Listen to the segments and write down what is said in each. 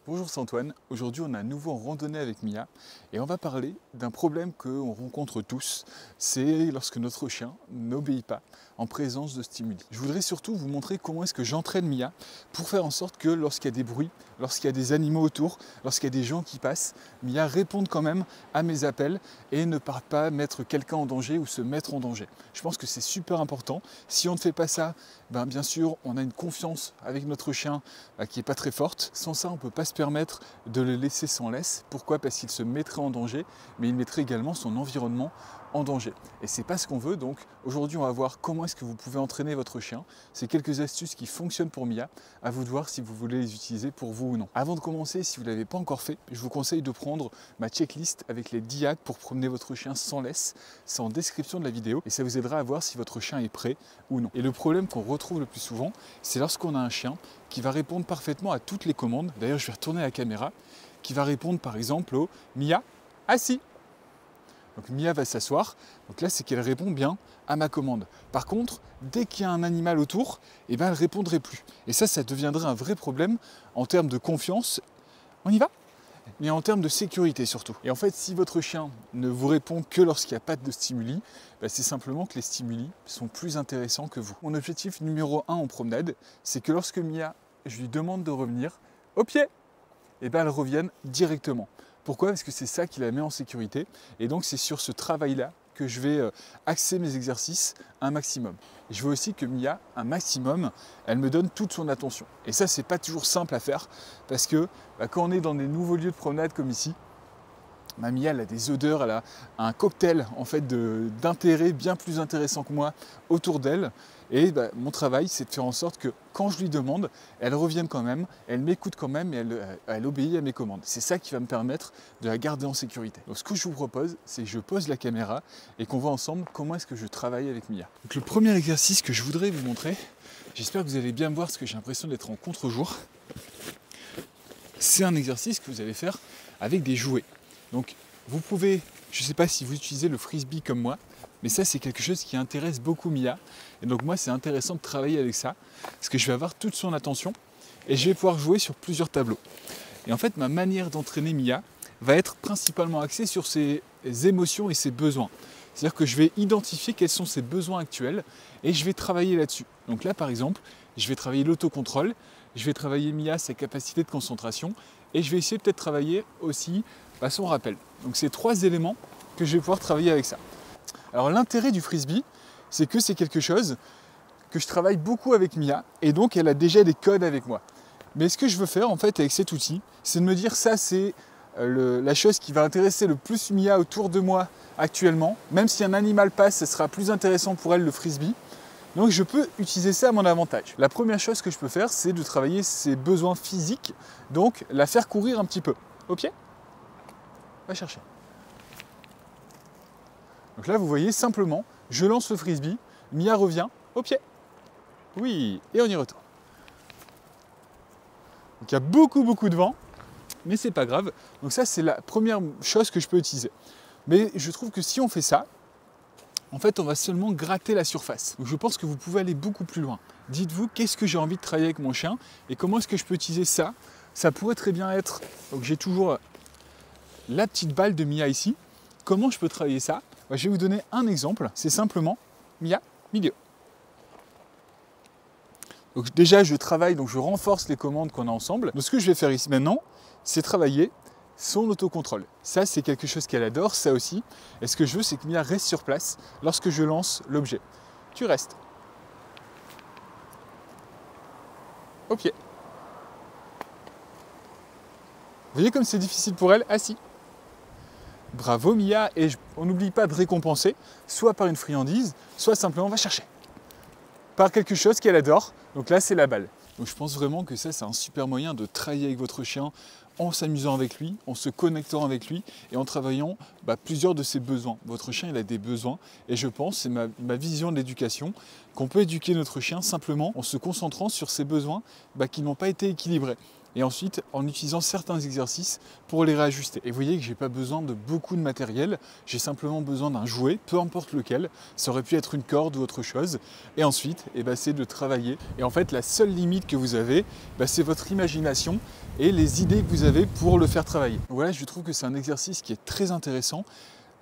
Bonjour, c'est Antoine. Aujourd'hui, on est à nouveau en randonnée avec Mia et on va parler d'un problème qu'on rencontre tous. C'est lorsque notre chien n'obéit pas en présence de stimuli. Je voudrais surtout vous montrer comment est-ce que j'entraîne Mia pour faire en sorte que lorsqu'il y a des bruits, lorsqu'il y a des animaux autour, lorsqu'il y a des gens qui passent, Mia réponde quand même à mes appels et ne parte pas mettre quelqu'un en danger ou se mettre en danger. Je pense que c'est super important. Si on ne fait pas ça, bien sûr, on a une confiance avec notre chien qui n'est pas très forte. Sans ça, on ne peut pas se permettre de le laisser sans laisse. Pourquoi? Parce qu'il se mettrait en danger, mais il mettrait également son environnement en danger. Et c'est pas ce qu'on veut, donc aujourd'hui on va voir comment est-ce que vous pouvez entraîner votre chien. C'est quelques astuces qui fonctionnent pour Mia, à vous de voir si vous voulez les utiliser pour vous ou non. Avant de commencer, si vous ne l'avez pas encore fait, je vous conseille de prendre ma checklist avec les 10 hacks pour promener votre chien sans laisse. C'est en description de la vidéo et ça vous aidera à voir si votre chien est prêt ou non. Et le problème qu'on retrouve le plus souvent, c'est lorsqu'on a un chien qui va répondre parfaitement à toutes les commandes. D'ailleurs, je vais retourner la caméra, qui va répondre par exemple au Mia, assis. Donc Mia va s'asseoir, donc là c'est qu'elle répond bien à ma commande. Par contre, dès qu'il y a un animal autour, elle ne répondrait plus. Et ça deviendrait un vrai problème en termes de confiance. On y va? Mais en termes de sécurité surtout. Et en fait, si votre chien ne vous répond que lorsqu'il n'y a pas de stimuli, c'est simplement que les stimuli sont plus intéressants que vous. Mon objectif numéro 1 en promenade, c'est que lorsque Mia, je lui demande de revenir au pied, elle revienne directement. Pourquoi? Parce que c'est ça qui la met en sécurité. Et donc c'est sur ce travail-là que je vais axer mes exercices un maximum. Et je veux aussi que Mia, un maximum, elle me donne toute son attention. Et ça, c'est pas toujours simple à faire parce que quand on est dans des nouveaux lieux de promenade comme ici, Mia, elle a des odeurs, elle a un cocktail en fait d'intérêts bien plus intéressant que moi autour d'elle. Et mon travail, c'est de faire en sorte que quand je lui demande, elle revienne quand même, elle m'écoute quand même et elle obéit à mes commandes. C'est ça qui va me permettre de la garder en sécurité. Donc ce que je vous propose, c'est que je pose la caméra et qu'on voit ensemble comment est-ce que je travaille avec Mia. Donc le premier exercice que je voudrais vous montrer, j'espère que vous allez bien me voir parce que j'ai l'impression d'être en contre-jour. C'est un exercice que vous allez faire avec des jouets. Donc vous pouvez, je ne sais pas si vous utilisez le frisbee comme moi, mais ça c'est quelque chose qui intéresse beaucoup Mia. Et donc moi c'est intéressant de travailler avec ça, parce que je vais avoir toute son attention et je vais pouvoir jouer sur plusieurs tableaux. Et en fait ma manière d'entraîner Mia va être principalement axée sur ses émotions et ses besoins. C'est-à-dire que je vais identifier quels sont ses besoins actuels et je vais travailler là-dessus. Donc là par exemple, je vais travailler l'autocontrôle, je vais travailler Mia, sa capacité de concentration et je vais essayer peut-être de travailler aussi son rappel. Donc c'est 3 éléments que je vais pouvoir travailler avec ça. Alors l'intérêt du frisbee, c'est que c'est quelque chose que je travaille beaucoup avec Mia et donc elle a déjà des codes avec moi. Mais ce que je veux faire en fait avec cet outil, c'est de me dire ça c'est la chose qui va intéresser le plus Mia autour de moi actuellement. Même si un animal passe, ce sera plus intéressant pour elle le frisbee. Donc je peux utiliser ça à mon avantage. La première chose que je peux faire, c'est de travailler ses besoins physiques, donc la faire courir un petit peu. Au pied? Va chercher. Donc là, vous voyez, simplement, je lance le frisbee, Mia revient au pied. Oui, et on y retourne. Donc il y a beaucoup de vent, mais c'est pas grave. Donc ça, c'est la première chose que je peux utiliser. Mais je trouve que si on fait ça, en fait, on va seulement gratter la surface. Donc je pense que vous pouvez aller beaucoup plus loin. Dites-vous, qu'est-ce que j'ai envie de travailler avec mon chien et comment est-ce que je peux utiliser ça? Ça pourrait très bien être, donc j'ai toujours la petite balle de Mia ici. Comment je peux travailler ça? Je vais vous donner un exemple. C'est simplement Mia, milieu. Donc déjà, je travaille, donc je renforce les commandes qu'on a ensemble. Donc ce que je vais faire ici maintenant, c'est travailler son autocontrôle. Ça, c'est quelque chose qu'elle adore, ça aussi. Et ce que je veux, c'est que Mia reste sur place lorsque je lance l'objet. Tu restes. Au pied. Vous voyez comme c'est difficile pour elle? Assis. Bravo Mia, et on n'oublie pas de récompenser, soit par une friandise, soit simplement on va chercher. Par quelque chose qu'elle adore, donc là c'est la balle. Donc je pense vraiment que ça c'est un super moyen de travailler avec votre chien en s'amusant avec lui, en se connectant avec lui et en travaillant plusieurs de ses besoins. Votre chien il a des besoins et je pense, c'est ma vision de l'éducation, qu'on peut éduquer notre chien simplement en se concentrant sur ses besoins qui n'ont pas été équilibrés. et ensuite en utilisant certains exercices pour les réajuster. Et vous voyez que j'ai pas besoin de beaucoup de matériel, j'ai simplement besoin d'un jouet, peu importe lequel, ça aurait pu être une corde ou autre chose, et ensuite c'est de travailler. Et en fait la seule limite que vous avez, c'est votre imagination et les idées que vous avez pour le faire travailler. Voilà, je trouve que c'est un exercice qui est très intéressant.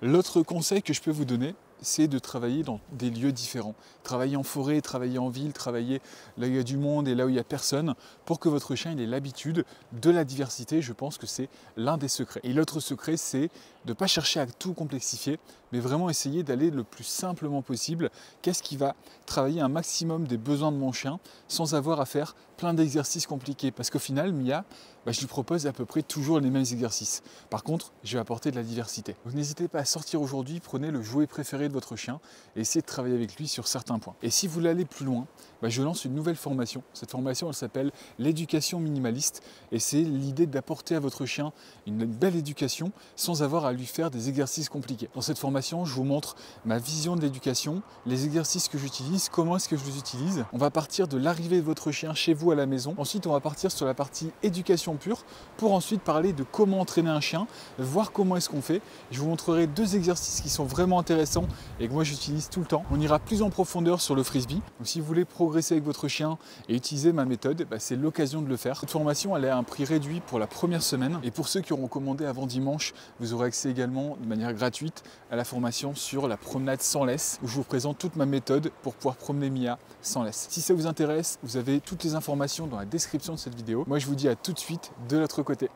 L'autre conseil que je peux vous donner, c'est de travailler dans des lieux différents. Travailler en forêt, travailler en ville, travailler là où il y a du monde et là où il n'y a personne, pour que votre chien ait l'habitude de la diversité. Je pense que c'est l'un des secrets. Et l'autre secret, c'est de ne pas chercher à tout complexifier, mais vraiment essayer d'aller le plus simplement possible. Qu'est-ce qui va travailler un maximum des besoins de mon chien sans avoir à faire plein d'exercices compliqués? Parce qu'au final, Mia, je lui propose à peu près toujours les mêmes exercices. Par contre, je vais apporter de la diversité. Donc n'hésitez pas à sortir aujourd'hui, prenez le jouet préféré de votre chien et essayez de travailler avec lui sur certains points. Et si vous voulez aller plus loin, je lance une nouvelle formation. Cette formation, elle s'appelle l'éducation minimaliste et c'est l'idée d'apporter à votre chien une belle éducation sans avoir à lui faire des exercices compliqués. Dans cette formation, je vous montre ma vision de l'éducation, les exercices que j'utilise, comment est-ce que je les utilise. On va partir de l'arrivée de votre chien chez vous à la maison. Ensuite, on va partir sur la partie éducation pure pour ensuite parler de comment entraîner un chien, voir comment est-ce qu'on fait. Je vous montrerai 2 exercices qui sont vraiment intéressants et que moi j'utilise tout le temps. On ira plus en profondeur sur le frisbee. Donc si vous voulez progresser avec votre chien et utiliser ma méthode, c'est l'occasion de le faire. Cette formation, elle est à un prix réduit pour la première semaine et pour ceux qui auront commandé avant dimanche, vous aurez accès également de manière gratuite à la formation sur la promenade sans laisse où je vous présente toute ma méthode pour pouvoir promener Mia sans laisse. Si ça vous intéresse, vous avez toutes les informations dans la description de cette vidéo. Moi je vous dis à tout de suite de l'autre côté.